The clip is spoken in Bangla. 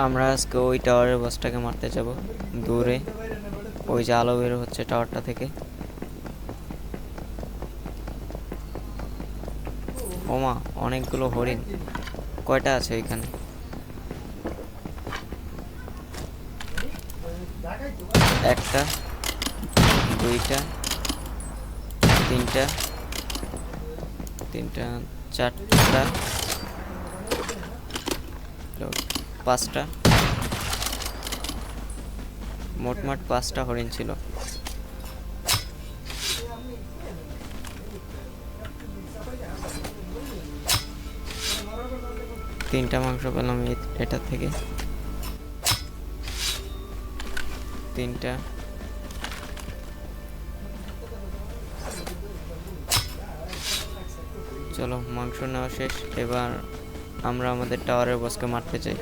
আমরা আজকে ওই টাওয়ারের বসটাকে মারতে যাব দূরে। ওই যে আলো বের হচ্ছে টাওয়ারটা থেকে। ওমা, অনেকগুলো হরিণ। কয়টা আছে এখানে? একটা, দুইটা, তিনটা, তিনটা, চারটা, পাঁচটা, মোটমাট 5টা হরিণ ছিল। তিনটা মাংস পেলাম এটা থেকে। তিনটা। চলো, মাংস নেওয়া শেষ। এবার আমরা আমাদের টাওয়ারের বসকে মারতে চাই।